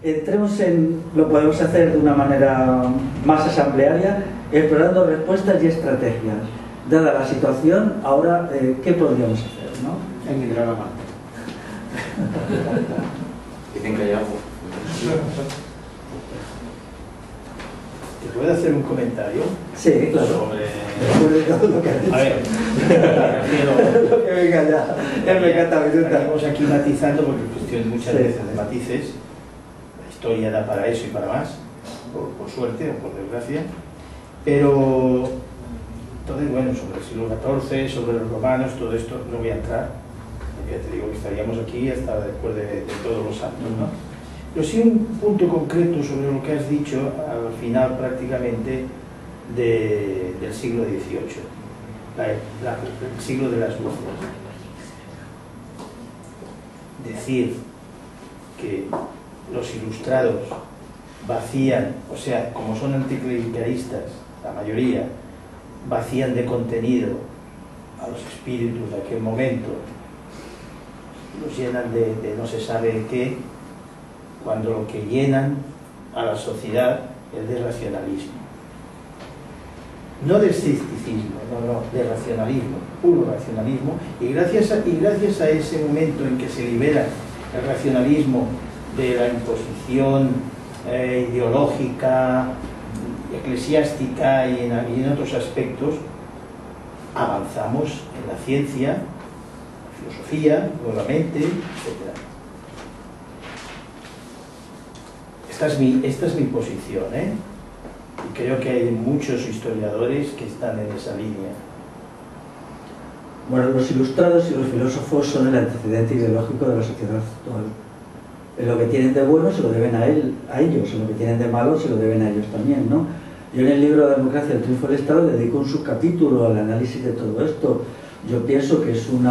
lo podemos hacer de una manera más asamblearia, explorando respuestas y estrategias. Dada la situación, ahora, ¿qué podríamos hacer, no? Emigrar a Marte. Dicen que hay algo. ¿Te puedo hacer un comentario? Sí, claro. Sobre... Después de todo lo que has dicho. A ver, Lo que venga ya. Ya me encanta mi duda. estamos aquí matizando porque cuestión muchas Sí. veces de matices. La historia da para eso y para más, por suerte o por desgracia. Pero, entonces, bueno, sobre el siglo XIV, sobre los romanos, todo esto no voy a entrar. Ya te digo que estaríamos aquí hasta después de todos los actos, ¿no? Pero sí un punto concreto sobre lo que has dicho al final prácticamente del siglo XVIII, el siglo de las luces. Decir que los ilustrados vacían, o sea, como son anticlericalistas, la mayoría, vacían de contenido a los espíritus de aquel momento, los llenan de no se sabe qué, cuando lo que llenan a la sociedad es de racionalismo. No de escepticismo, no, de racionalismo, puro racionalismo, y gracias a ese momento en que se libera el racionalismo de la imposición ideológica, eclesiástica y en otros aspectos, avanzamos en la ciencia, la filosofía, nuevamente, etc. Esta es mi posición, y creo que hay muchos historiadores que están en esa línea. Bueno, los ilustrados y los filósofos son el antecedente ideológico de la sociedad actual. En lo que tienen de bueno se lo deben a ellos, en lo que tienen de malo se lo deben a ellos también, ¿no? Yo en el libro La democracia, el triunfo del Estado dedico un subcapítulo al análisis de todo esto. Yo pienso que es un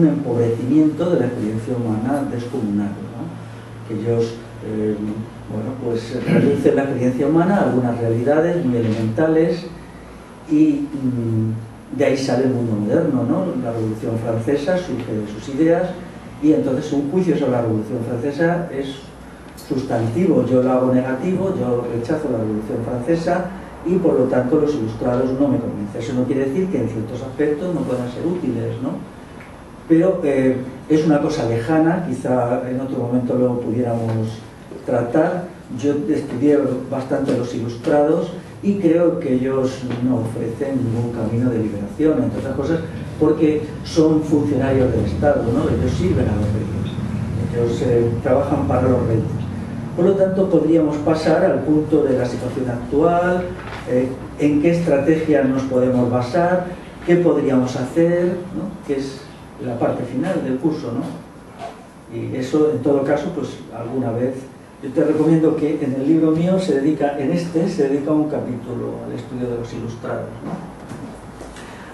empobrecimiento de la experiencia humana descomunal, ¿no? Que ellos bueno, pues reducen la experiencia humana a algunas realidades muy elementales y de ahí sale el mundo moderno, ¿no? La Revolución Francesa surge de sus ideas y entonces un juicio sobre la Revolución Francesa es sustantivo. Yo lo hago negativo, yo rechazo la Revolución Francesa y por lo tanto los ilustrados no me convencen. Eso no quiere decir que en ciertos aspectos no puedan ser útiles, ¿no? Pero es una cosa lejana, quizá en otro momento lo pudiéramos tratar. Yo estudié bastante los ilustrados y creo que ellos no ofrecen ningún camino de liberación, entre otras cosas, porque son funcionarios del Estado, ¿no? Ellos sirven a los reyes, ellos trabajan para los reyes. Por lo tanto, podríamos pasar al punto de la situación actual, en qué estrategias nos podemos basar, qué podríamos hacer, ¿no? Que es la parte final del curso, ¿no? Y eso, en todo caso, pues alguna vez. Yo te recomiendo que en el libro mío se dedica un capítulo al estudio de los ilustrados, ¿no?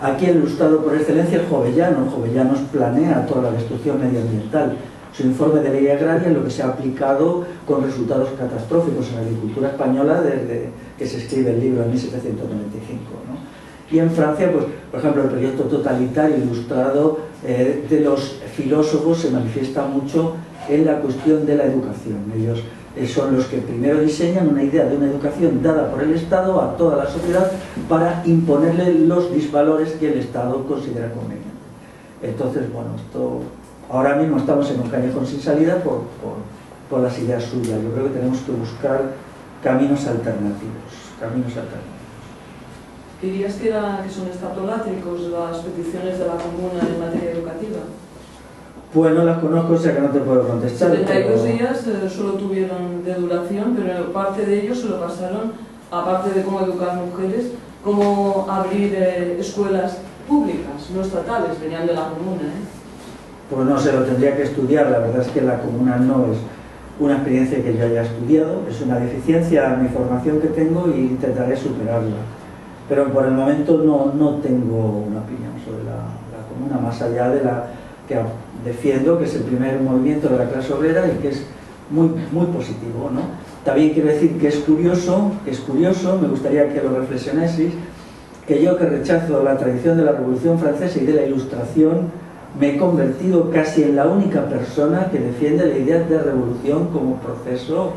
Aquí el ilustrado por excelencia es Jovellanos. Jovellanos planea toda la destrucción medioambiental. Su informe de ley agraria es lo que se ha aplicado con resultados catastróficos en la agricultura española desde que se escribe el libro en 1795, ¿no? Y en Francia, pues, por ejemplo, el proyecto totalitario ilustrado de los filósofos se manifiesta mucho en la cuestión de la educación. Ellos son los que primero diseñan una idea de una educación dada por el Estado a toda la sociedad para imponerle los disvalores que el Estado considera convenientes. Entonces, bueno, esto, ahora mismo estamos en un callejón sin salida por las ideas suyas. Yo creo que tenemos que buscar caminos alternativos. ¿Dirías que son estatolásticos las peticiones de la Comuna en materia educativa? Pues no las conozco, o sea que no te puedo contestar. 72 días solo tuvieron de duración, pero parte de ellos se lo pasaron, aparte de cómo educar mujeres, cómo abrir escuelas públicas, no estatales, venían de la Comuna, Pues no sé, lo tendría que estudiar. La verdad es que la Comuna no es una experiencia que yo haya estudiado, es una deficiencia en mi formación que tengo y intentaré superarla. Pero por el momento no tengo una opinión sobre la Comuna, más allá de la que defiendo, que es el primer movimiento de la clase obrera y que es muy positivo, ¿no? También quiero decir que es curioso, me gustaría que lo reflexionaseis, que yo que rechazo la tradición de la Revolución Francesa y de la Ilustración, me he convertido casi en la única persona que defiende la idea de revolución como proceso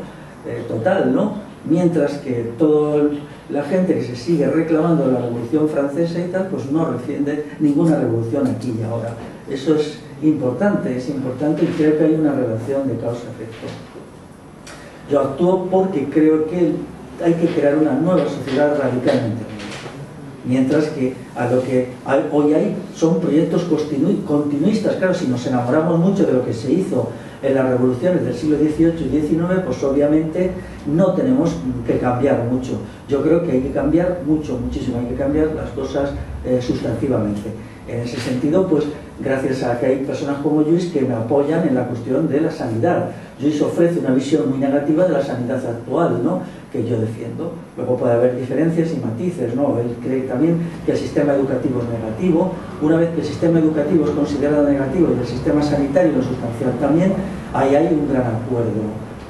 total, ¿no? Mientras que toda la gente que se sigue reclamando la Revolución Francesa y tal, pues no defiende ninguna revolución aquí y ahora. Eso es importante y creo que hay una relación de causa-efecto. Yo actúo porque creo que hay que crear una nueva sociedad radicalmente nueva. Mientras que a lo que hoy hay son proyectos continuistas. Claro, si nos enamoramos mucho de lo que se hizo en las revoluciones del siglo XVIII y XIX, pues obviamente no tenemos que cambiar mucho. Yo creo que hay que cambiar muchísimo, hay que cambiar las cosas sustantivamente. En ese sentido, pues gracias a que hay personas como Lluís que me apoyan en la cuestión de la sanidad. Lluís ofrece una visión muy negativa de la sanidad actual, ¿no?, que yo defiendo. Luego puede haber diferencias y matices, ¿no? Él cree también que el sistema educativo es negativo. Una vez que el sistema educativo es considerado negativo y el sistema sanitario lo sustancial también, ahí hay un gran acuerdo.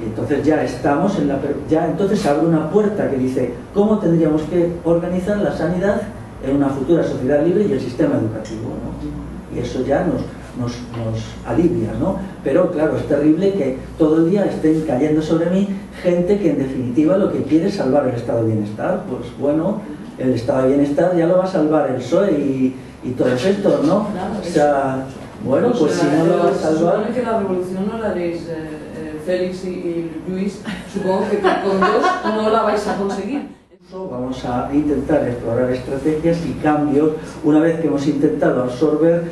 Y entonces ya estamos en entonces abre una puerta que dice cómo tendríamos que organizar la sanidad en una futura sociedad libre y el sistema educativo, ¿no? Y eso ya nos alivia, ¿no? Pero claro, es terrible que todo el día estén cayendo sobre mí gente que en definitiva lo que quiere es salvar el estado de bienestar. Pues bueno, el estado de bienestar ya lo va a salvar el PSOE y todos estos, ¿no? O sea, bueno, pues si no lo va a salvar... Supone que la revolución no la haréis Félix y Lluís, supongo que con dos no la vais a conseguir. Vamos a intentar explorar estrategias y cambios una vez que hemos intentado absorber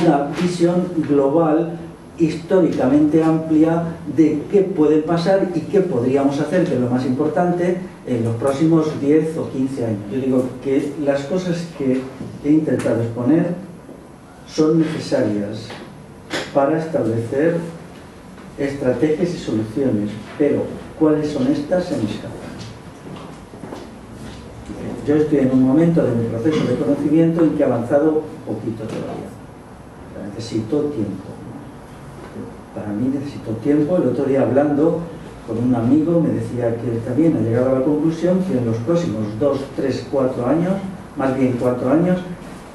una visión global históricamente amplia de qué puede pasar y qué podríamos hacer, que es lo más importante, en los próximos 10 o 15 años. Yo digo que las cosas que he intentado exponer son necesarias para establecer estrategias y soluciones, pero ¿cuáles son estas? Se me escapan. Yo estoy en un momento de mi proceso de conocimiento en que he avanzado poquito todavía. Necesito tiempo. Para mí necesito tiempo. El otro día, hablando con un amigo, me decía que él también ha llegado a la conclusión que en los próximos 2, 3, 4 años, más bien 4 años,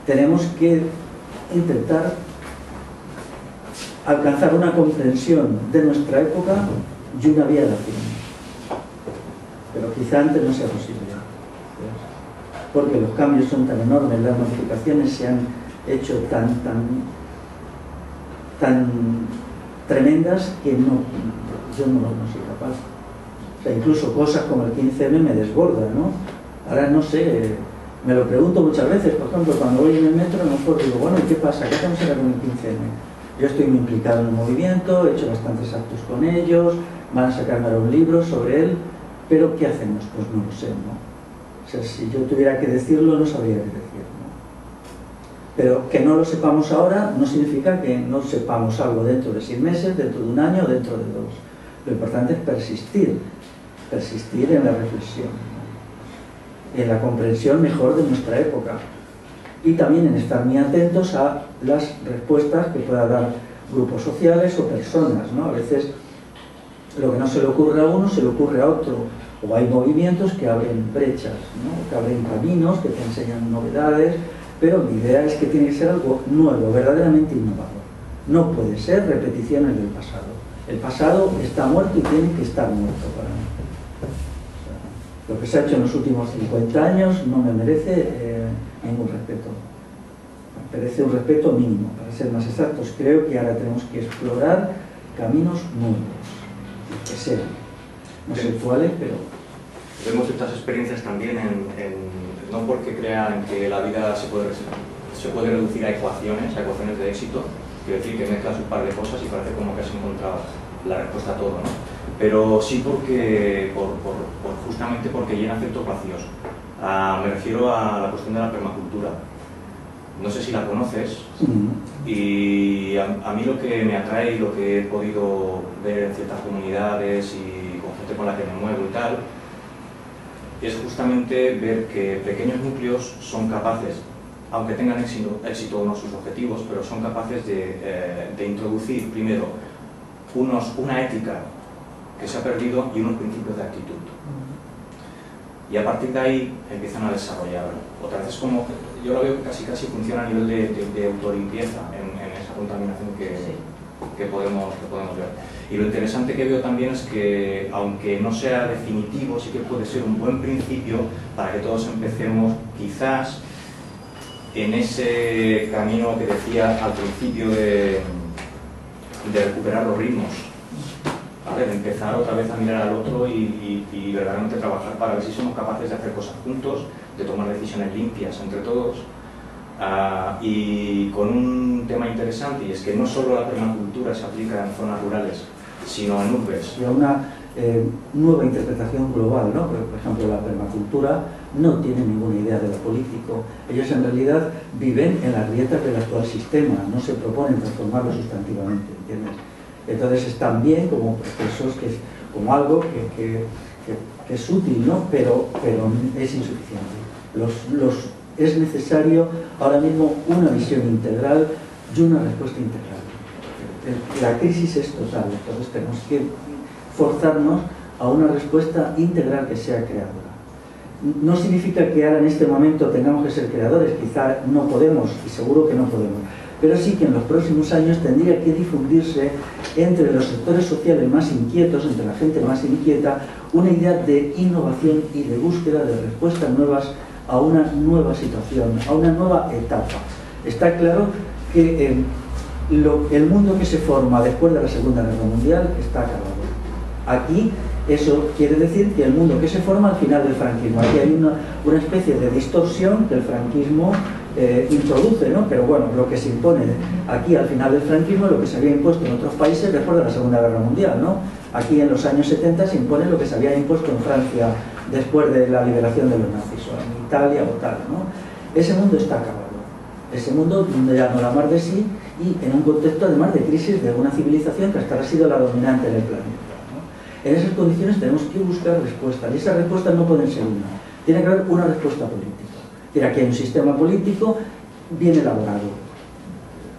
tenemos que intentar alcanzar una comprensión de nuestra época y una vía de acción. Pero quizá antes no sea posible, porque los cambios son tan enormes, las modificaciones se han hecho tan tremendas que yo no soy capaz. O sea, incluso cosas como el 15M me desbordan, ¿no? Ahora no sé, me lo pregunto muchas veces. Por ejemplo, cuando voy en el metro, mejor digo, bueno, ¿y qué pasa? ¿Qué hacemos ahora con el 15M? Yo estoy muy implicado en el movimiento, he hecho bastantes actos con ellos, van a sacarme ahora un libro sobre él, pero ¿qué hacemos? Pues no lo sé, ¿no? O sea, si yo tuviera que decirlo, no sabría qué decir, ¿no? Pero que no lo sepamos ahora no significa que no sepamos algo dentro de 6 meses, dentro de un año, dentro de 2. Lo importante es persistir en la reflexión, ¿no?, en la comprensión mejor de nuestra época y también en estar muy atentos a las respuestas que puedan dar grupos sociales o personas, ¿no? A veces lo que no se le ocurre a uno se le ocurre a otro, o hay movimientos que abren brechas, ¿no?, que abren caminos, que te enseñan novedades, pero mi idea es que tiene que ser algo nuevo, verdaderamente innovador. No puede ser repeticiones del pasado. El pasado está muerto y tiene que estar muerto para mí. O sea, lo que se ha hecho en los últimos 50 años no me merece ningún respeto. Me merece un respeto mínimo, para ser más exactos. Creo que ahora tenemos que explorar caminos nuevos, que sean, no sé cuáles, pero... Vemos estas experiencias también no porque crean que la vida se puede reducir a ecuaciones de éxito, quiero decir que mezclas un par de cosas y parece como que has encontrado la respuesta a todo, ¿no? Pero sí justamente porque llena ciertos vacíos. Me refiero a la cuestión de la permacultura. No sé si la conoces, y a mí lo que me atrae y lo que he podido ver en ciertas comunidades y con gente con la que me muevo y tal, es justamente ver que pequeños núcleos son capaces, aunque tengan éxito unos sus objetivos, pero son capaces de introducir primero una ética que se ha perdido y unos principios de actitud. y a partir de ahí empiezan a desarrollar. Otra vez es como, yo lo veo que casi funciona a nivel de autolimpieza en esa contaminación que podemos ver. Y lo interesante que veo también es que, aunque no sea definitivo, sí que puede ser un buen principio para que todos empecemos, quizás, en ese camino que decía al principio de recuperar los ritmos, ¿vale? De empezar otra vez a mirar al otro y verdaderamente trabajar para ver si somos capaces de hacer cosas juntos, de tomar decisiones limpias entre todos. Y con un tema interesante, y es que no solo la permacultura se aplica en zonas rurales, sino en urbes. Y a una nueva interpretación global, ¿no? Por ejemplo, la permacultura no tiene ninguna idea de lo político. Ellos en realidad viven en las grietas del actual sistema, no se proponen transformarlo sustantivamente, ¿entiendes? Entonces están bien como procesos, como algo que es útil, ¿no? Pero es insuficiente. Es necesario ahora mismo una visión integral y una respuesta integral. La crisis es total, entonces tenemos que forzarnos a una respuesta integral que sea creadora. No significa que ahora en este momento tengamos que ser creadores, quizá no podemos, y seguro que no podemos, pero sí que en los próximos años tendría que difundirse entre los sectores sociales más inquietos, entre la gente más inquieta, una idea de innovación y de búsqueda de respuestas nuevas a una nueva situación, a una nueva etapa. Está claro que el mundo que se forma después de la Segunda Guerra Mundial está acabado. Aquí eso quiere decir que el mundo que se forma al final del franquismo. Aquí hay una especie de distorsión que el franquismo introduce, ¿no? Pero bueno, lo que se impone aquí al final del franquismo, lo que se había impuesto en otros países después de la Segunda Guerra Mundial, ¿no? Aquí en los años 70 se impone lo que se había impuesto en Francia después de la liberación de los nazis, o en Italia o tal, ¿no? Ese mundo está acabado. Ese mundo ya no da más de sí, y en un contexto además de crisis de una civilización que hasta ahora ha sido la dominante en el planeta, ¿no? En esas condiciones tenemos que buscar respuestas, y esas respuestas no pueden ser una. Tiene que haber una respuesta política. Aquí hay un sistema político bien elaborado,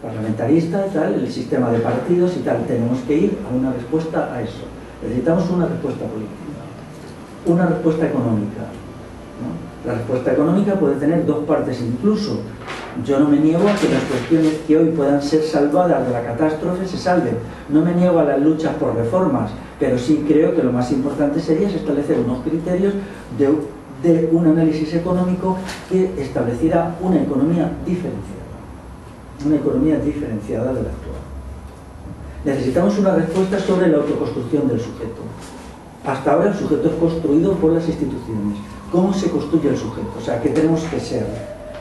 parlamentarista y tal, el sistema de partidos y tal. Tenemos que ir a una respuesta a eso. Necesitamos una respuesta política, una respuesta económica, ¿no? La respuesta económica puede tener dos partes incluso. Yo no me niego a que las cuestiones que hoy puedan ser salvadas de la catástrofe se salven. No me niego a las luchas por reformas, pero sí creo que lo más importante sería establecer unos criterios de un análisis económico que estableciera una economía diferenciada de la actual. Necesitamos una respuesta sobre la autoconstrucción del sujeto. Hasta ahora el sujeto es construido por las instituciones. ¿Cómo se construye el sujeto? O sea, ¿qué tenemos que ser?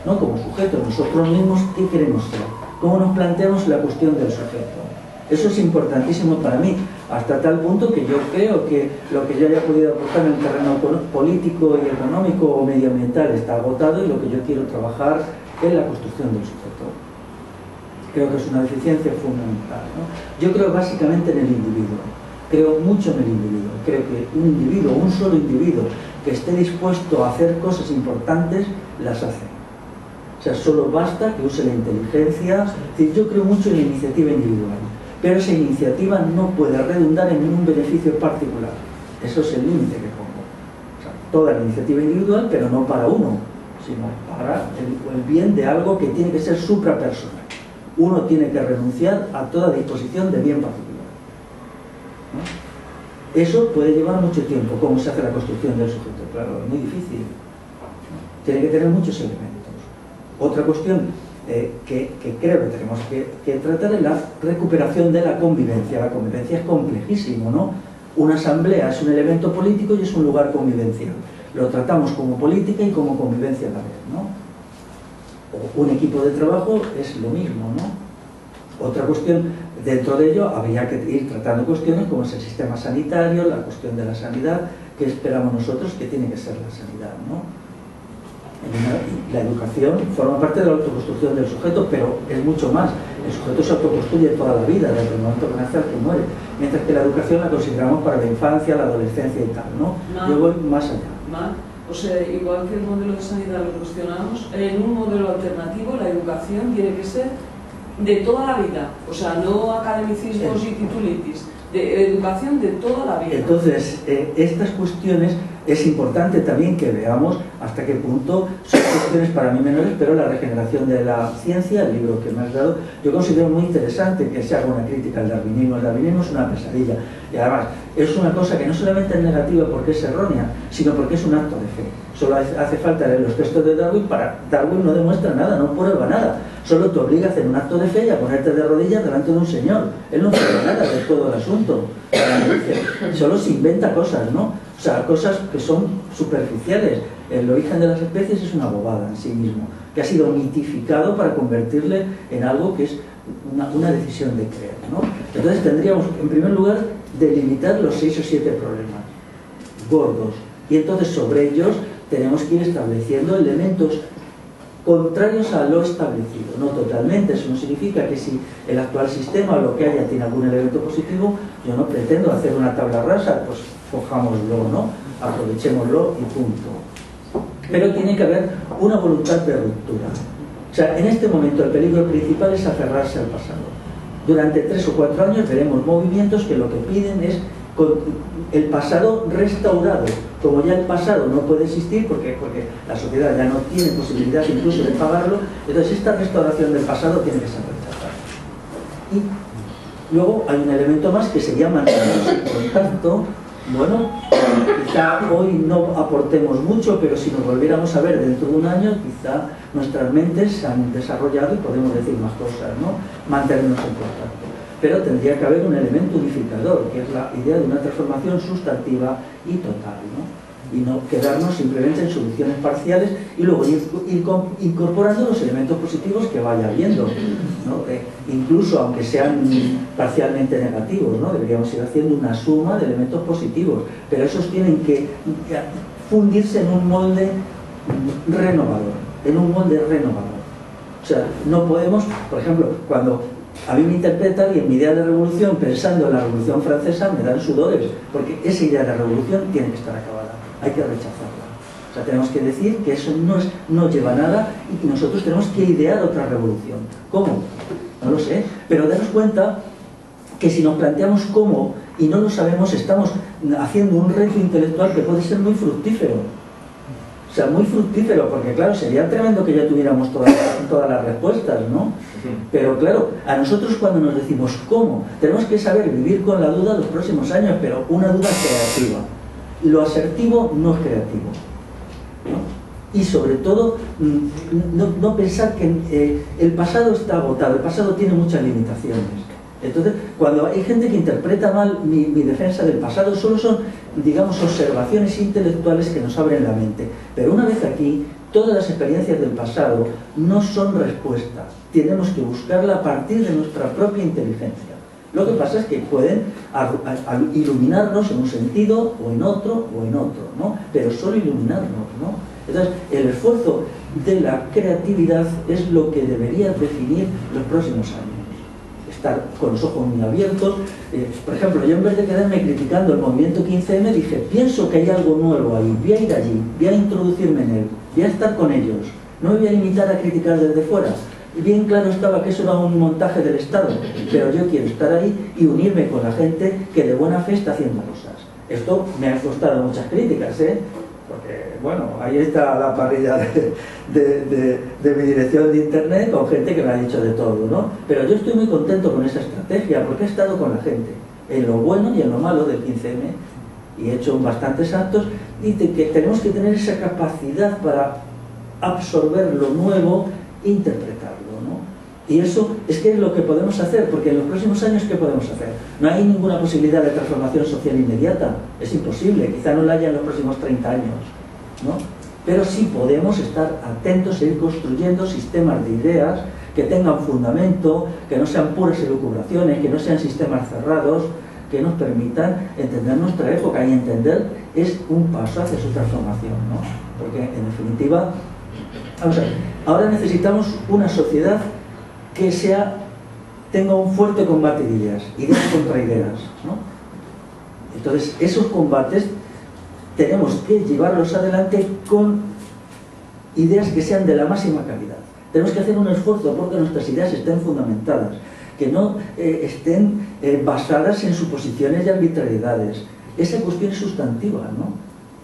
¿No? Como sujetos, nosotros mismos, ¿qué queremos ser? ¿Cómo nos planteamos la cuestión del sujeto? Eso es importantísimo para mí, hasta tal punto que yo creo que lo que yo haya podido aportar en el terreno político y económico o medioambiental está agotado, y lo que yo quiero trabajar es la construcción del sujeto. Creo que es una deficiencia fundamental, ¿no? Yo creo básicamente en el individuo, creo mucho en el individuo. Creo que un individuo, un solo individuo que esté dispuesto a hacer cosas importantes, las hace. O sea, solo basta que use la inteligencia. Yo creo mucho en la iniciativa individual, pero esa iniciativa no puede redundar en un beneficio particular. Eso es el límite que pongo. O sea, toda la iniciativa individual, pero no para uno, sino para el bien de algo que tiene que ser suprapersonal. Uno tiene que renunciar a toda disposición de bien particular, ¿no? Eso puede llevar mucho tiempo. ¿Cómo se hace la construcción del sujeto? Claro, es muy difícil, ¿no? Tiene que tener muchos elementos. Otra cuestión que creo que tenemos que tratar es la recuperación de la convivencia. La convivencia es complejísimo, ¿no? Una asamblea es un elemento político y es un lugar convivencial. Lo tratamos como política y como convivencia a la vez, ¿no? O un equipo de trabajo es lo mismo, ¿no? Otra cuestión, dentro de ello habría que ir tratando cuestiones como es el sistema sanitario, la cuestión de la sanidad, que esperamos nosotros que tiene que ser la sanidad, ¿no? La educación forma parte de la autoconstrucción del sujeto, pero es mucho más. El sujeto se autoconstruye toda la vida, desde el momento que nace al que muere, mientras que la educación la consideramos para la infancia, la adolescencia y tal, ¿no? Yo voy más allá. O sea, igual que el modelo de sanidad lo cuestionamos, en un modelo alternativo la educación tiene que ser de toda la vida, o sea, no academicismos y titulitis, de educación de toda la vida. Entonces, estas cuestiones es importante también que veamos hasta qué punto son cuestiones para mí menores, pero la regeneración de la ciencia, el libro que me has dado, yo considero muy interesante que se haga una crítica al darwinismo. El darwinismo es una pesadilla y además es una cosa que no solamente es negativa porque es errónea, sino porque es un acto de fe. Solo hace falta leer los textos de Darwin. Darwin no demuestra nada, no prueba nada, solo te obliga a hacer un acto de fe y a ponerte de rodillas delante de un señor. Él no prueba nada de todo el asunto, solo se inventa cosas, ¿no? O sea, cosas que son superficiales. El origen de las especies es una bobada en sí mismo, que ha sido mitificado para convertirle en algo que es una decisión de creer, ¿no? Entonces tendríamos, en primer lugar, delimitar los 6 o 7 problemas gordos, y entonces sobre ellos tenemos que ir estableciendo elementos contrarios a lo establecido, no totalmente. Eso no significa que si el actual sistema o lo que haya tiene algún elemento positivo, yo no pretendo hacer una tabla rasa, pues cojámoslo, ¿no? Aprovechémoslo y punto. Pero tiene que haber una voluntad de ruptura. O sea, en este momento el peligro principal es aferrarse al pasado. Durante 3 o 4 años veremos movimientos que lo que piden es el pasado restaurado. Como ya el pasado no puede existir porque la sociedad ya no tiene posibilidad incluso de pagarlo, entonces esta restauración del pasado tiene que ser rechazada. Y luego hay un elemento más que se llama el contacto. Bueno, quizá hoy no aportemos mucho, pero si nos volviéramos a ver dentro de un año, quizá nuestras mentes se han desarrollado y podemos decir más cosas, ¿no? Mantenernos en contacto. Pero tendría que haber un elemento unificador, que es la idea de una transformación sustantiva y total, ¿no? Y no quedarnos simplemente en soluciones parciales y luego ir incorporando los elementos positivos que vaya habiendo, ¿no? Incluso aunque sean parcialmente negativos, ¿no? Deberíamos ir haciendo una suma de elementos positivos, pero esos tienen que fundirse en un molde renovador, o sea, no podemos, por ejemplo, cuando a mí me interpreta alguien mi idea de revolución pensando en la Revolución Francesa, me dan sudores, porque esa idea de revolución tiene que estar acabada, hay que rechazarla. O sea, tenemos que decir que eso no lleva a nada y que nosotros tenemos que idear otra revolución. ¿Cómo? No lo sé, pero daros cuenta que si nos planteamos cómo y no lo sabemos, estamos haciendo un reto intelectual que puede ser muy fructífero. O sea, muy fructífero, porque claro, sería tremendo que ya tuviéramos todas las respuestas, ¿no? Pero claro, a nosotros cuando nos decimos cómo, tenemos que saber vivir con la duda los próximos años, pero una duda creativa. Lo asertivo no es creativo, ¿no? Y sobre todo, no pensar que el pasado está agotado, el pasado tiene muchas limitaciones. Entonces, cuando hay gente que interpreta mal mi defensa del pasado, solo son, digamos, observaciones intelectuales que nos abren la mente. Pero una vez aquí, todas las experiencias del pasado no son respuesta. Tenemos que buscarla a partir de nuestra propia inteligencia. Lo que pasa es que pueden iluminarnos en un sentido o en otro, ¿no? Pero solo iluminarnos, ¿no? Entonces, el esfuerzo de la creatividad es lo que debería definir los próximos años. Estar con los ojos muy abiertos. Por ejemplo, yo en vez de quedarme criticando el movimiento 15M, dije, pienso que hay algo nuevo ahí, voy a ir allí, voy a introducirme en él, voy a estar con ellos, no me voy a limitar a criticar desde fuera. Bien claro estaba que eso era un montaje del Estado, pero yo quiero estar ahí y unirme con la gente que de buena fe está haciendo cosas. Esto me ha costado muchas críticas, ¿eh? Porque, bueno, ahí está la parrilla de mi dirección de internet con gente que me ha dicho de todo, ¿no? Pero yo estoy muy contento con esa estrategia porque he estado con la gente, en lo bueno y en lo malo del 15M, y he hecho bastantes actos, y que tenemos que tener esa capacidad para absorber lo nuevo e interpretarlo, ¿no? Y eso es que es lo que podemos hacer, porque en los próximos años, ¿qué podemos hacer? No hay ninguna posibilidad de transformación social inmediata, es imposible, quizá no la haya en los próximos 30 años, ¿no? Pero sí podemos estar atentos e ir construyendo sistemas de ideas que tengan fundamento, que no sean puras elucubraciones, que no sean sistemas cerrados, que nos permitan entender nuestra época, y entender es un paso hacia su transformación, ¿no? Porque en definitiva, vamos a ver, ahora necesitamos una sociedad que tenga un fuerte combate de ideas contra ideas, ¿no? Entonces, esos combates tenemos que llevarlos adelante con ideas que sean de la máxima calidad. Tenemos que hacer un esfuerzo porque nuestras ideas estén fundamentadas, que no estén basadas en suposiciones y arbitrariedades. Esa cuestión es sustantiva, ¿no?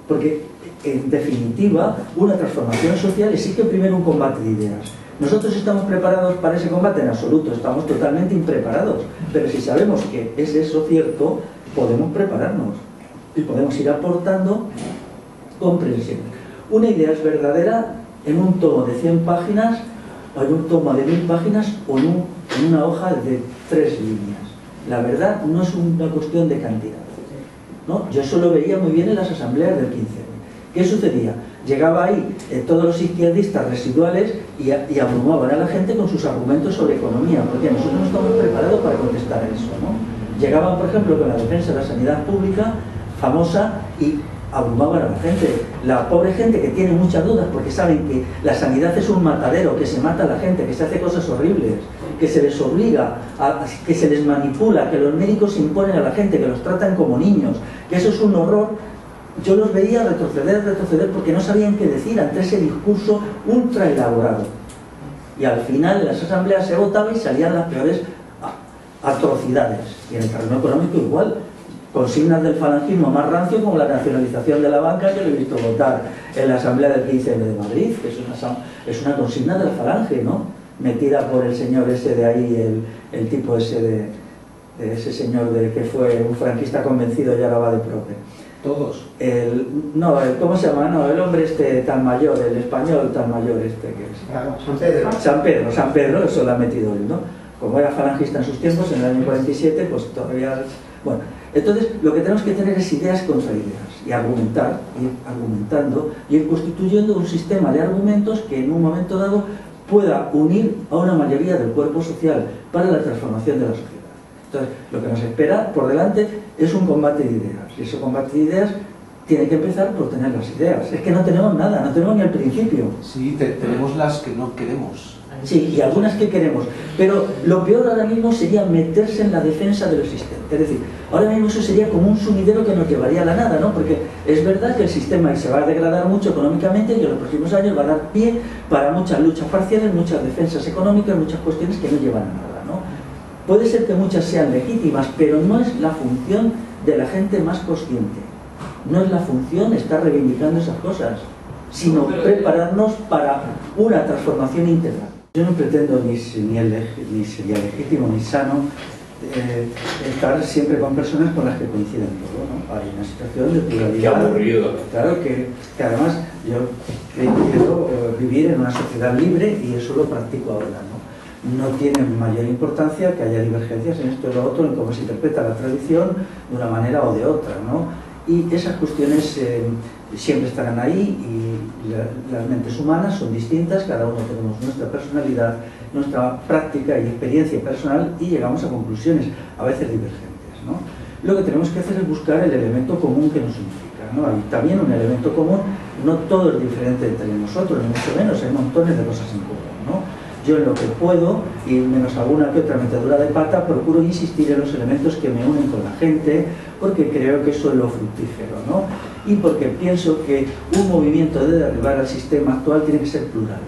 porque en definitiva una transformación social exige primero un combate de ideas. ¿Nosotros estamos preparados para ese combate? En absoluto, estamos totalmente impreparados, pero si sabemos que es eso cierto, podemos prepararnos y podemos ir aportando comprensión. Una idea es verdadera en un tomo de 100 páginas, o en un tomo de 1000 páginas, o en una hoja de 3 líneas. La verdad no es una cuestión de cantidad, ¿no? Yo eso lo veía muy bien en las asambleas del 15M. ¿Qué sucedía? Llegaba ahí todos los izquierdistas residuales y abrumaban a la gente con sus argumentos sobre economía, porque nosotros no estamos preparados para contestar a eso, ¿no? Llegaban, por ejemplo, con la defensa de la sanidad pública, famosa, y abrumaban a la gente. La pobre gente que tiene muchas dudas porque saben que la sanidad es un matadero, que se mata a la gente, que se hace cosas horribles, que se les obliga, que se les manipula, que los médicos imponen a la gente, que los tratan como niños, que eso es un horror. Yo los veía retroceder porque no sabían qué decir ante ese discurso ultra elaborado. Y al final en las asambleas se votaba y salían las peores atrocidades. Y en el terreno económico igual. Consignas del falangismo más rancio como la nacionalización de la banca, que lo he visto votar en la asamblea del 15M de Madrid, que es una consigna de la falange, ¿no? Metida por el señor ese de ahí, el tipo ese de ese señor que fue un franquista convencido y ahora va de profe. Todos. ¿Cómo se llama? No, el hombre este tan mayor, el español tan mayor este que es. Claro, San Pedro. San Pedro, eso lo ha metido él, ¿no? Como era falangista en sus tiempos, en el año 47, pues todavía... Bueno, entonces lo que tenemos que tener es ideas contra ideas y argumentar, ir argumentando y ir constituyendo un sistema de argumentos que en un momento dado pueda unir a una mayoría del cuerpo social para la transformación de la sociedad. Entonces, lo que nos espera por delante es un combate de ideas, y ese combate de ideas tiene que empezar por tener las ideas. Es que no tenemos nada, no tenemos ni el principio. Sí, tenemos las que no queremos. Sí, y algunas que queremos, pero lo peor ahora mismo sería meterse en la defensa de lo existente. Es decir, ahora mismo eso sería como un sumidero que nos llevaría a la nada, ¿no? Porque es verdad que el sistema se va a degradar mucho económicamente y en los próximos años va a dar pie para muchas luchas parciales, muchas defensas económicas, muchas cuestiones que no llevan a nada, ¿no? Puede ser que muchas sean legítimas, pero no es la función de la gente más consciente. No es la función estar reivindicando esas cosas, sino prepararnos para una transformación integral. Yo no pretendo ni sería legítimo ni sano estar siempre con personas con las que coinciden todo, ¿no? Hay una situación de pluralidad. Qué aburrido. Claro que además yo quiero vivir en una sociedad libre y eso lo practico ahora, ¿no? No tiene mayor importancia que haya divergencias en esto y lo otro, en cómo se interpreta la tradición de una manera o de otra, ¿no? Y esas cuestiones siempre estarán ahí y las mentes humanas son distintas, cada uno tenemos nuestra personalidad, nuestra práctica y experiencia personal y llegamos a conclusiones a veces divergentes, ¿no? Lo que tenemos que hacer es buscar el elemento común que nos unifica, ¿no? Hay también un elemento común, no todo es diferente entre nosotros, ni mucho menos, hay montones de cosas en común, ¿no? Yo en lo que puedo, y menos alguna que otra metedura de pata, procuro insistir en los elementos que me unen con la gente, porque creo que eso es lo fructífero, ¿no? Y porque pienso que un movimiento de derribar al sistema actual tiene que ser plural,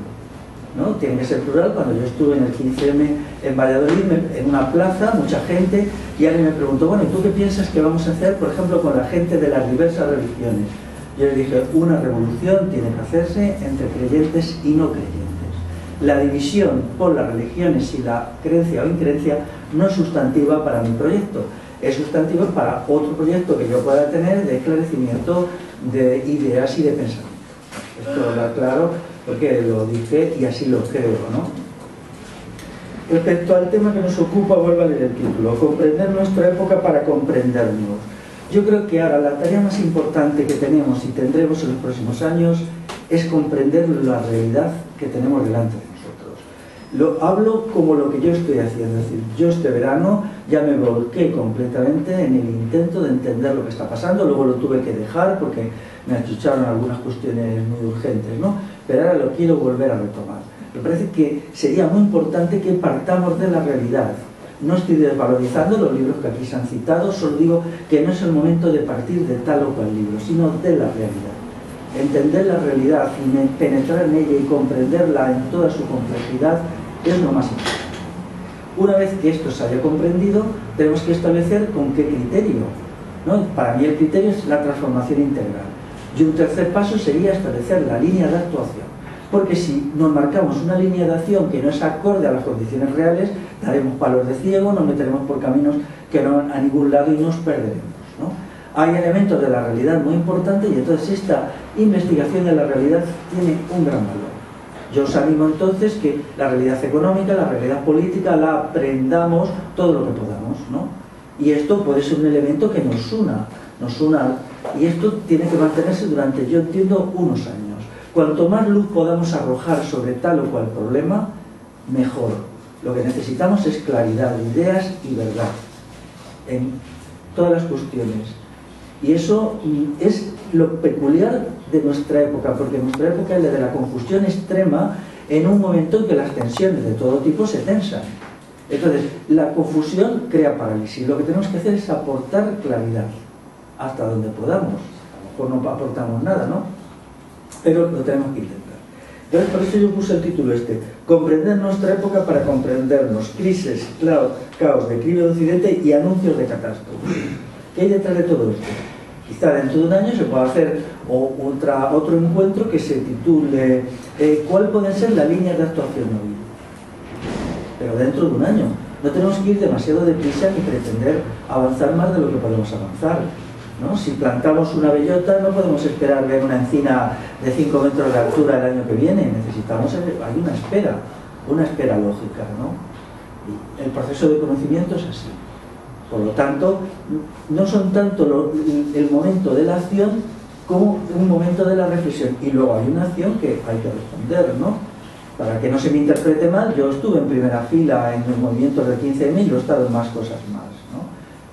¿no? Tiene que ser plural. Cuando yo estuve en el 15M en Valladolid, en una plaza, mucha gente, y alguien me preguntó, bueno, ¿y tú qué piensas que vamos a hacer, por ejemplo, con la gente de las diversas religiones? Yo le dije, una revolución tiene que hacerse entre creyentes y no creyentes. La división por las religiones y la creencia o increencia no es sustantiva para mi proyecto, es sustantiva para otro proyecto que yo pueda tener de esclarecimiento de ideas y de pensamiento. Esto lo aclaro porque lo dije y así lo creo, ¿no? Respecto al tema que nos ocupa, vuelvo a leer el título, comprender nuestra época para comprendernos. Yo creo que ahora la tarea más importante que tenemos y tendremos en los próximos años es comprender la realidad que tenemos delante de nosotros. Hablo como lo que yo estoy haciendo, es decir, yo este verano ya me volqué completamente en el intento de entender lo que está pasando, luego lo tuve que dejar porque me achucharon algunas cuestiones muy urgentes, ¿no? Pero ahora lo quiero volver a retomar. Me parece que sería muy importante que partamos de la realidad. No estoy desvalorizando los libros que aquí se han citado, solo digo que no es el momento de partir de tal o cual libro, sino de la realidad. Entender la realidad y penetrar en ella y comprenderla en toda su complejidad es lo más importante. Una vez que esto se haya comprendido, tenemos que establecer con qué criterio, ¿no? Para mí el criterio es la transformación integral. Y un tercer paso sería establecer la línea de actuación, porque si nos marcamos una línea de acción que no es acorde a las condiciones reales, daremos palos de ciego, nos meteremos por caminos que no van a ningún lado y nos perderemos, ¿no? Hay elementos de la realidad muy importantes y entonces esta investigación de la realidad tiene un gran valor. Yo os animo entonces que la realidad económica, la realidad política, la aprendamos todo lo que podamos, ¿no? Y esto puede ser un elemento que nos una, y esto tiene que mantenerse durante, yo entiendo, unos años. Cuanto más luz podamos arrojar sobre tal o cual problema, mejor. Lo que necesitamos es claridad de ideas y verdad en todas las cuestiones. Y eso es lo peculiar de nuestra época, porque nuestra época es la de la confusión extrema en un momento en que las tensiones de todo tipo se tensan. Entonces, la confusión crea parálisis. Lo que tenemos que hacer es aportar claridad hasta donde podamos. Pues no aportamos nada, ¿no? Pero lo tenemos que intentar. Entonces, por eso yo puse el título comprender nuestra época para comprendernos, crisis, caos, declive de Occidente y anuncios de catástrofe. ¿Qué hay detrás de todo esto? Quizá dentro de un año se pueda hacer otro encuentro que se titule ¿cuál pueden ser las líneas de actuación hoy? Pero dentro de un año. No tenemos que ir demasiado deprisa ni pretender avanzar más de lo que podemos avanzar, ¿no? Si plantamos una bellota no podemos esperar ver una encina de 5 metros de altura el año que viene. Hay una espera lógica, ¿no? Y el proceso de conocimiento es así. Por lo tanto, no son tanto el momento de la acción como un momento de la reflexión. Y luego hay una acción que hay que responder, ¿no? Para que no se me interprete mal, yo estuve en primera fila en los movimientos del 15M y yo he estado en más cosas más, ¿no?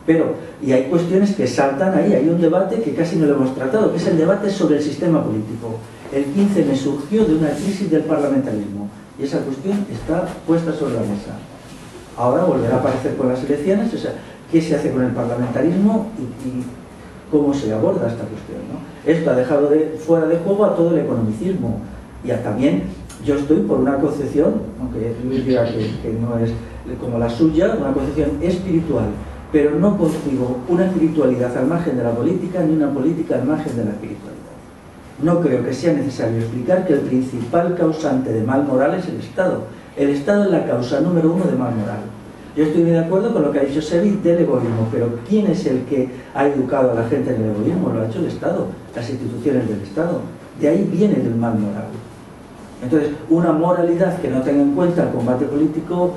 Pero, y hay cuestiones que saltan ahí, hay un debate que casi no lo hemos tratado, que es el debate sobre el sistema político. El 15M surgió de una crisis del parlamentarismo y esa cuestión está puesta sobre la mesa. Ahora volverá a aparecer con las elecciones, o sea, ¿qué se hace con el parlamentarismo y cómo se aborda esta cuestión, ¿no? Esto ha dejado fuera de juego a todo el economicismo y también yo estoy por una concepción, aunque Luis diga que no es como la suya, una concepción espiritual, pero no concibo una espiritualidad al margen de la política ni una política al margen de la espiritualidad. No creo que sea necesario explicar que el principal causante de mal moral es el Estado. El Estado es la causa número 1 de mal moral. Yo estoy muy de acuerdo con lo que ha dicho Sevi del egoísmo, pero ¿quién es el que ha educado a la gente en el egoísmo? Lo ha hecho el Estado, las instituciones del Estado. De ahí viene el mal moral. Entonces, una moralidad que no tenga en cuenta el combate político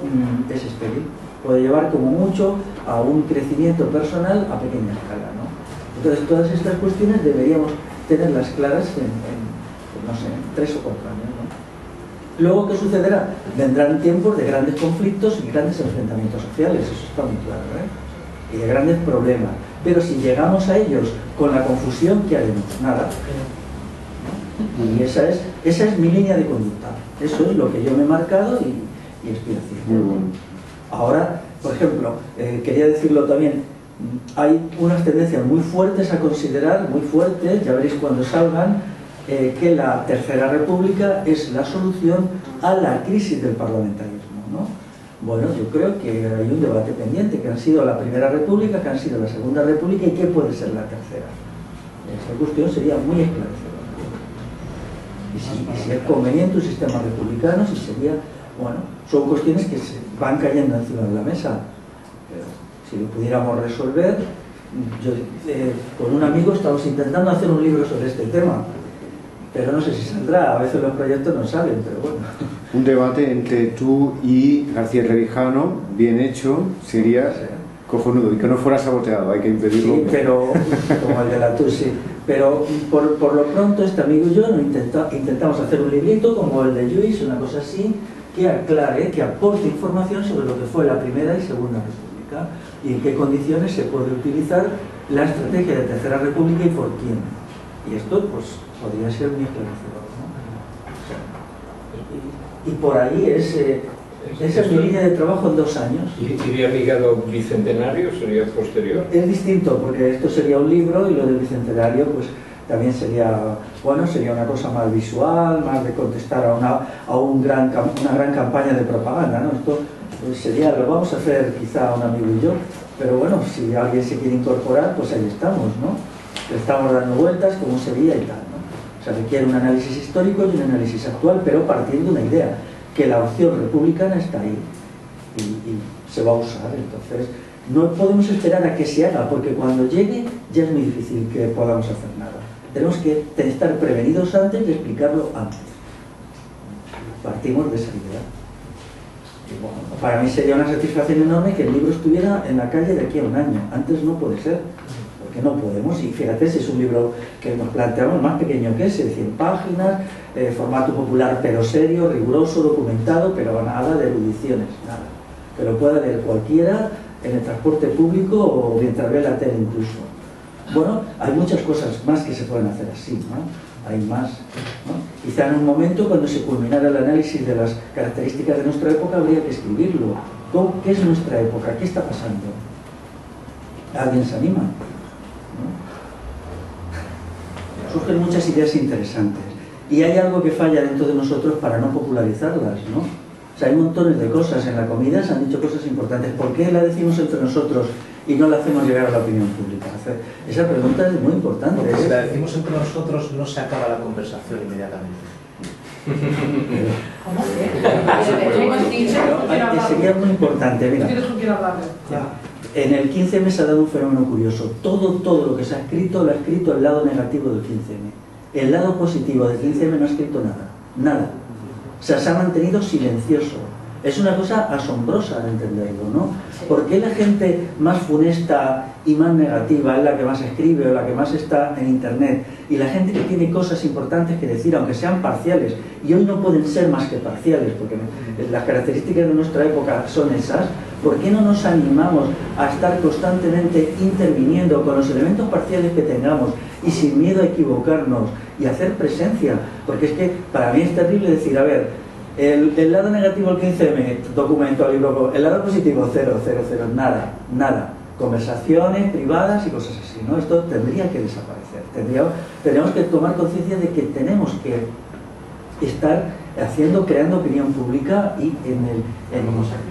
es estéril. Puede llevar como mucho a un crecimiento personal a pequeña escala, ¿no? Entonces, todas estas cuestiones deberíamos tenerlas claras no sé, en 3 o 4 años, ¿no? Luego, ¿qué sucederá? Vendrán tiempos de grandes conflictos y grandes enfrentamientos sociales, eso está muy claro, ¿eh? Y de grandes problemas. Pero si llegamos a ellos con la confusión, ¿qué haremos? Nada. Y esa es mi línea de conducta. Eso es lo que yo me he marcado y estoy haciendo. Ahora, por ejemplo, quería decirlo también, hay unas tendencias muy fuertes a considerar, muy fuertes, ya veréis cuando salgan, que la Tercera República es la solución a la crisis del parlamentarismo, ¿no? Bueno, yo creo que hay un debate pendiente, que han sido la Primera República, que han sido la Segunda República y qué puede ser la tercera. Esta cuestión sería muy esclarecedora. Y si es conveniente un sistema republicano, si sería, bueno, son cuestiones que se van cayendo encima de la mesa. Pero si lo pudiéramos resolver, yo con un amigo estamos intentando hacer un libro sobre este tema, pero no sé si saldrá, a veces los proyectos no salen, pero bueno. Un debate entre tú y García Revijano, bien hecho, sería cojonudo, y que no fuera saboteado, hay que impedirlo. Sí, pero, como el de la TUS, sí. Pero por lo pronto este amigo y yo intentamos hacer un librito como el de Lluís, una cosa así, que aclare, que aporte información sobre lo que fue la Primera y Segunda República y en qué condiciones se puede utilizar la estrategia de Tercera República y por quién. Y esto pues podría ser muy esclarecedor, ¿no? O sea, y por ahí esa es mi línea de trabajo en 2 años. ¿Iría ligado a Bicentenario o sería posterior? Es distinto, porque esto sería un libro y lo del Bicentenario pues también sería, bueno, sería una cosa más visual, más de contestar a una gran campaña de propaganda, ¿no? Esto pues, sería, lo vamos a hacer quizá un amigo y yo, pero bueno, si alguien se quiere incorporar, pues ahí estamos, ¿no? le estamos dando vueltas, cómo sería y tal, ¿no? O sea, requiere un análisis histórico y un análisis actual, pero partiendo de una idea, que la opción republicana está ahí y se va a usar. Entonces, no podemos esperar a que se haga, porque cuando llegue ya es muy difícil que podamos hacer nada. Tenemos que estar prevenidos antes y explicarlo antes. Partimos de esa idea. Y bueno, para mí sería una satisfacción enorme que el libro estuviera en la calle de aquí a un año. Antes no puede ser, porque no podemos. Y fíjate, si es un libro que nos planteamos más pequeño que ese, 100 páginas, formato popular pero serio, riguroso, documentado, pero nada de erudiciones, nada. Que lo pueda leer cualquiera en el transporte público o mientras ve la tele incluso. Bueno, hay muchas cosas más que se pueden hacer así, ¿no? Hay más, ¿no? Quizá en un momento, cuando se culminara el análisis de las características de nuestra época, habría que escribirlo. ¿Qué es nuestra época? ¿Qué está pasando? ¿Alguien se anima? ¿No? Surgen muchas ideas interesantes. Y hay algo que falla dentro de nosotros para no popularizarlas, ¿no? O sea, hay montones de cosas. En la comida se han dicho cosas importantes. ¿Por qué la decimos entre nosotros y no la hacemos llegar a la opinión pública? Esa pregunta es muy importante. Porque si la decimos entre nosotros no se acaba la conversación inmediatamente. ¿Cómo que? Sería muy importante. Mira, en el 15M se ha dado un fenómeno curioso. Todo lo que se ha escrito lo ha escrito el lado negativo del 15M. El lado positivo del 15M no ha escrito nada. Nada. O sea, se ha mantenido silencioso. Es una cosa asombrosa de entenderlo, ¿no? ¿Por qué la gente más funesta y más negativa es la que más escribe o la que más está en internet? Y la gente que tiene cosas importantes que decir, aunque sean parciales, y hoy no pueden ser más que parciales, porque las características de nuestra época son esas, ¿por qué no nos animamos a estar constantemente interviniendo con los elementos parciales que tengamos y sin miedo a equivocarnos y hacer presencia? Porque es que para mí es terrible decir, a ver, el lado negativo del 15M, documento, libro, el lado positivo, 0, nada. Conversaciones privadas y cosas así, ¿no? Esto tendría que desaparecer. Tenemos que tomar conciencia de que tenemos que estar creando opinión pública y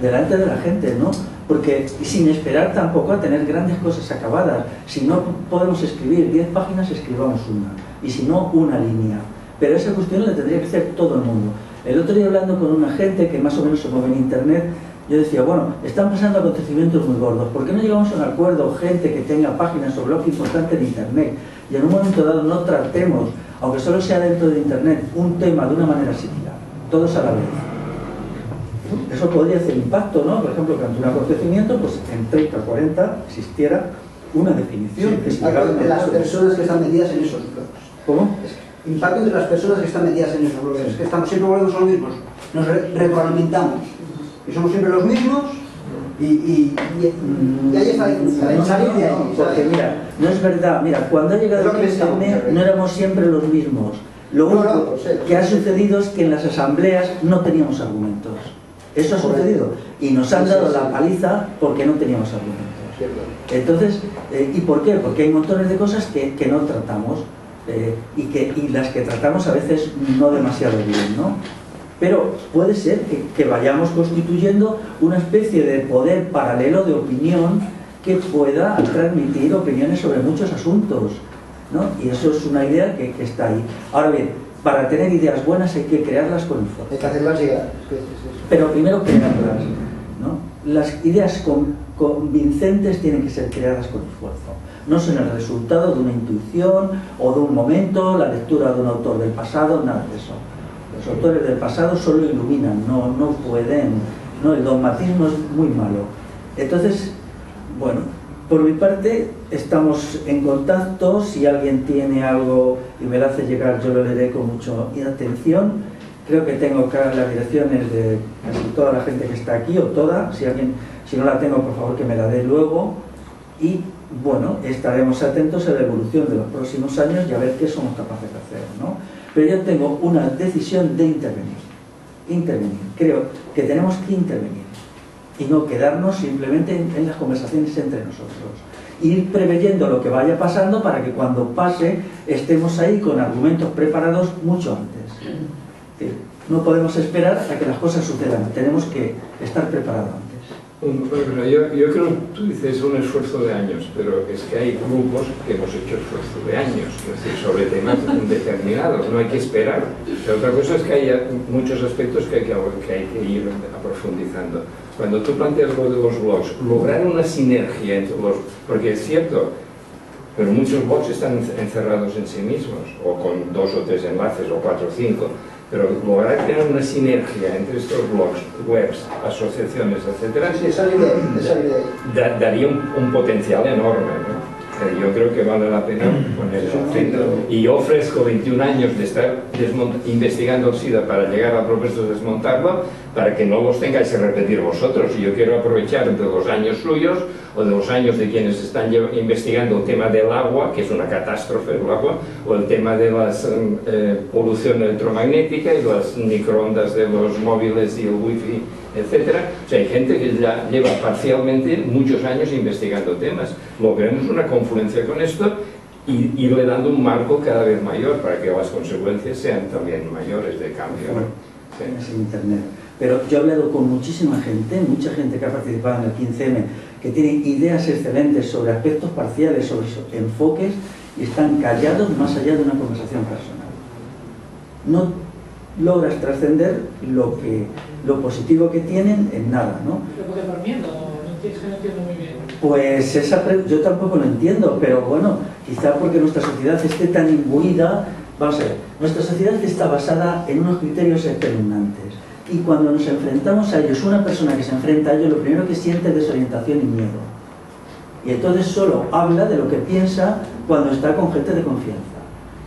delante de la gente, ¿no? Porque sin esperar tampoco a tener grandes cosas acabadas. Si no podemos escribir 10 páginas, escribamos una. Y si no, una línea. Pero esa cuestión la tendría que hacer todo el mundo. El otro día, hablando con una gente que más o menos se mueve en internet, yo decía, bueno, están pasando acontecimientos muy gordos, ¿por qué no llegamos a un acuerdo, gente que tenga páginas o blog importante en internet, y en un momento dado no tratemos, aunque solo sea dentro de internet, un tema de una manera similar, todos a la vez? Eso podría hacer impacto, ¿no? Por ejemplo, que ante un acontecimiento, pues en 30 o 40 existiera una definición. Sí, de las personas que están metidas en esos blogs. ¿Cómo? Impacto de las personas que están metidas en esos blogs. Es que siempre volvemos a los mismos. Nos retroalimentamos. Y somos siempre los mismos. Y ahí está. Porque mira, no es verdad. Mira, cuando ha llegado el 15M no éramos siempre los mismos. Lo único que ha sucedido es que en las asambleas no teníamos argumentos. Eso ha sucedido. Y nos han dado la paliza porque no teníamos argumentos. Entonces, ¿y por qué? Porque hay montones de cosas que no tratamos. Y las que tratamos a veces no demasiado bien, ¿no? Pero puede ser que vayamos constituyendo una especie de poder paralelo de opinión que pueda transmitir opiniones sobre muchos asuntos, ¿no? Y eso es una idea que está ahí. Ahora bien, para tener ideas buenas hay que crearlas con esfuerzo. Hay que hacerlas llegar. Pero primero crearlas, ¿no? Las ideas convincentes tienen que ser creadas con esfuerzo. No son el resultado de una intuición o de un momento, la lectura de un autor del pasado, nada de eso. Los autores del pasado solo iluminan, no pueden, ¿no? El dogmatismo es muy malo. Entonces, bueno, por mi parte estamos en contacto. Si alguien tiene algo y me lo hace llegar, yo lo leeré con mucha atención. Creo que tengo acá las direcciones de casi toda la gente que está aquí, o toda. Si no la tengo, por favor que me la dé luego. Y bueno, estaremos atentos a la evolución de los próximos años y a ver qué somos capaces de hacer, ¿no? Pero yo tengo una decisión de intervenir. Creo que tenemos que intervenir y no quedarnos simplemente en las conversaciones entre nosotros. Ir preveyendo lo que vaya pasando para que cuando pase estemos ahí con argumentos preparados mucho antes. No podemos esperar a que las cosas sucedan, tenemos que estar preparados antes. Yo creo que tú dices un esfuerzo de años, pero es que hay grupos que hemos hecho esfuerzo de años, es decir, sobre temas determinados, no hay que esperar. Pero otra cosa es que hay muchos aspectos que hay que ir profundizando. Cuando tú planteas lo de los blogs, lograr una sinergia entre los... Porque es cierto, pero muchos blogs están encerrados en sí mismos, o con 2 o 3 enlaces, o 4 o 5. Pero lograr tener una sinergia entre estos blogs, webs, asociaciones, etc., sí, esa idea. Daría un potencial enorme, ¿no? Yo creo que vale la pena poner el acento. Y yo ofrezco 21 años de estar investigando el SIDA para llegar al propuesto de desmontarlo, para que no los tengáis que repetir vosotros. Y yo quiero aprovechar de los años suyos o de los años de quienes están investigando el tema del agua, que es una catástrofe el agua, o el tema de la polución electromagnética y las microondas de los móviles y el wifi, etcétera. O sea, hay gente que ya lleva parcialmente muchos años investigando temas. Logremos una confluencia con esto y irle dando un marco cada vez mayor para que las consecuencias sean también mayores de cambio, ¿no? Sí. En Internet. Pero yo he hablado con muchísima gente, mucha gente que ha participado en el 15M, que tiene ideas excelentes sobre aspectos parciales, sobre enfoques, y están callados más allá de una conversación personal. No logras trascender lo positivo que tienen en nada, ¿no? Pero porque por miedo, no entiendo muy bien. Pues yo tampoco lo entiendo, pero bueno, quizá porque nuestra sociedad esté tan imbuida. Vamos a ver, nuestra sociedad está basada en unos criterios espeluznantes, y cuando nos enfrentamos a ellos, una persona que se enfrenta a ellos, lo primero que siente es desorientación y miedo, y entonces solo habla de lo que piensa cuando está con gente de confianza,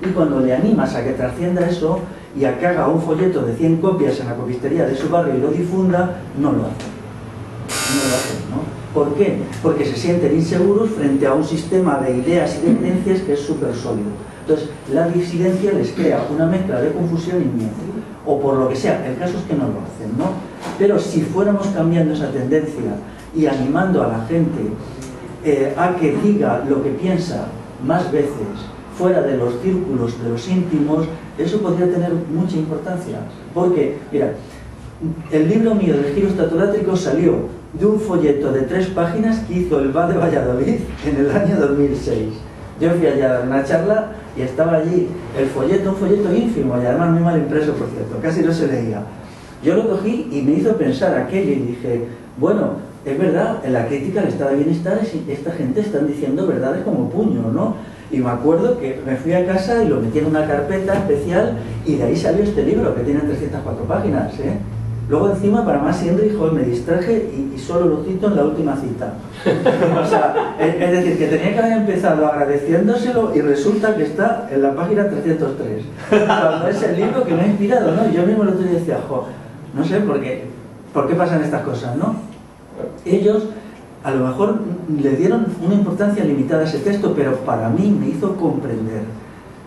y cuando le animas a que trascienda eso y a que haga un folleto de 100 copias en la copistería de su barrio y lo difunda, no lo hacen, ¿no? ¿Por qué? Porque se sienten inseguros frente a un sistema de ideas y de creencias que es súper sólido. Entonces, la disidencia les crea una mezcla de confusión y miedo, o por lo que sea. El caso es que no lo hacen, ¿no? Pero si fuéramos cambiando esa tendencia y animando a la gente a que diga lo que piensa más veces, fuera de los círculos, de los íntimos, eso podría tener mucha importancia. Porque, mira, el libro mío del giro estatolátrico salió de un folleto de 3 páginas que hizo el VA de Valladolid en el año 2006. Yo fui allá a dar una charla y estaba allí el folleto, un folleto ínfimo, y además muy mal impreso, por cierto, casi no se leía. Yo lo cogí y me hizo pensar aquello y dije, bueno, es verdad, en la crítica al estado de bienestar esta gente están diciendo verdades como puño, ¿no? Y me acuerdo que me fui a casa y lo metí en una carpeta especial, y de ahí salió este libro que tiene 304 páginas, ¿eh? Luego encima, para más Henry, me distraje y solo lo cito en la última cita. O sea, es decir, que tenía que haber empezado agradeciéndoselo y resulta que está en la página 303. Cuando es el libro que me ha inspirado, ¿no? Yo mismo lo otro día decía, no sé por qué pasan estas cosas, ¿no? Ellos a lo mejor le dieron una importancia limitada a ese texto, pero para mí me hizo comprender.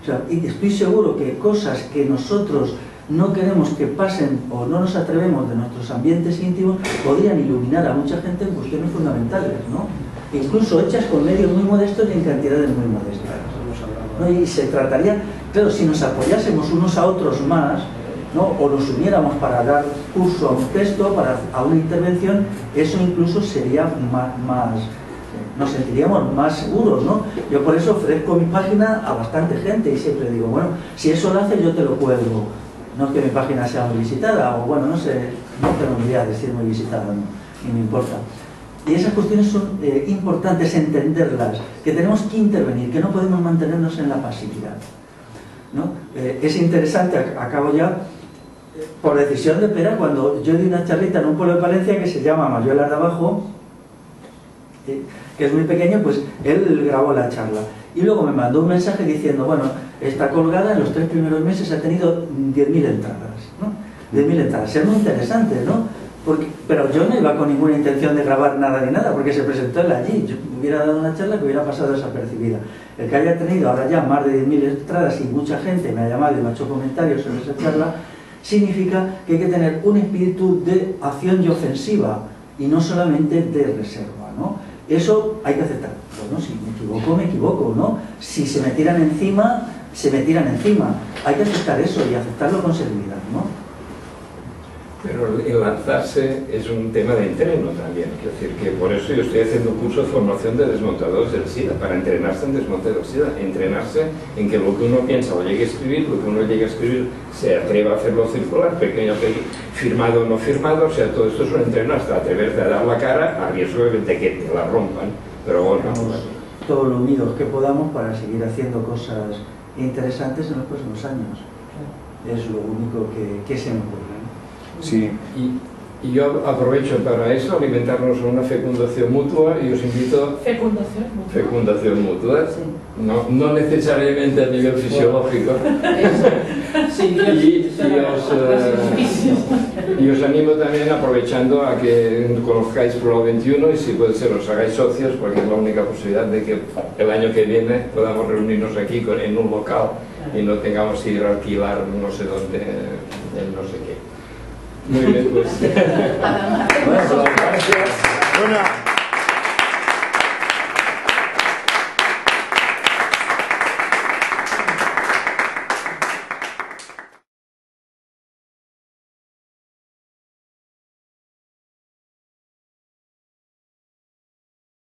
O sea, y estoy seguro que cosas que nosotros no queremos que pasen o no nos atrevemos de nuestros ambientes íntimos podrían iluminar a mucha gente en cuestiones fundamentales, ¿no? Incluso hechas con medios muy modestos y en cantidades muy modestas, ¿no? Y se trataría, claro, si nos apoyásemos unos a otros más, ¿no? O nos uniéramos para dar curso a un texto, a una intervención, eso incluso sería más nos sentiríamos más seguros, ¿no? Yo por eso ofrezco mi página a bastante gente y siempre digo, bueno, si eso lo hace yo te lo cuelgo. No es que mi página sea muy visitada, o bueno, no sé, no tengo ni idea de si es muy visitada, no, ni me importa. Y esas cuestiones son importantes entenderlas, que tenemos que intervenir, que no podemos mantenernos en la pasividad, ¿no? Es interesante, acabo ya, por decisión de Pera, cuando yo di una charlita en un pueblo de Palencia que se llama Mayuelas de Abajo, que es muy pequeño, pues él grabó la charla. Y luego me mandó un mensaje diciendo, bueno, está colgada, en los 3 primeros meses ha tenido 10.000 entradas, ¿no? 10.000 entradas, es muy interesante, ¿no? Pero yo no iba con ninguna intención de grabar nada ni nada, porque se presentó él allí. Yo hubiera dado una charla que hubiera pasado desapercibida. El que haya tenido ahora ya más de 10.000 entradas y mucha gente me ha llamado y me ha hecho comentarios sobre esa charla, significa que hay que tener un espíritu de acción y ofensiva, y no solamente de reserva, ¿no? Eso hay que aceptar. Bueno, si me equivoco, ¿no? Si se me tiran encima, se me tiran encima. Hay que aceptar eso y aceptarlo con seguridad, ¿no? Pero el lanzarse es un tema de entreno también. Es decir, que por eso yo estoy haciendo un curso de formación de desmontadores del SIDA, para entrenarse en desmonte del SIDA, entrenarse en que lo que uno piensa o llegue a escribir, lo que uno llegue a escribir se atreva a hacerlo circular, pequeño, firmado o no firmado, o sea, todo esto es un entreno hasta atreverte a dar la cara a riesgo de que te la rompan. Pero bueno, todo lo unidos que podamos para seguir haciendo cosas interesantes en los próximos años. Es lo único que se me ocurre. Sí. Y yo aprovecho para eso, alimentarnos en una fecundación mutua, y os invito... Fecundación mutua. Sí. No necesariamente a nivel fisiológico. Y os animo también, aprovechando, a que conozcáis Pro 21 y si puede ser os hagáis socios, porque es la única posibilidad de que el año que viene podamos reunirnos aquí en un local y no tengamos que ir a alquilar no sé dónde, en no sé qué. Muy bien, pues. Bueno, gracias.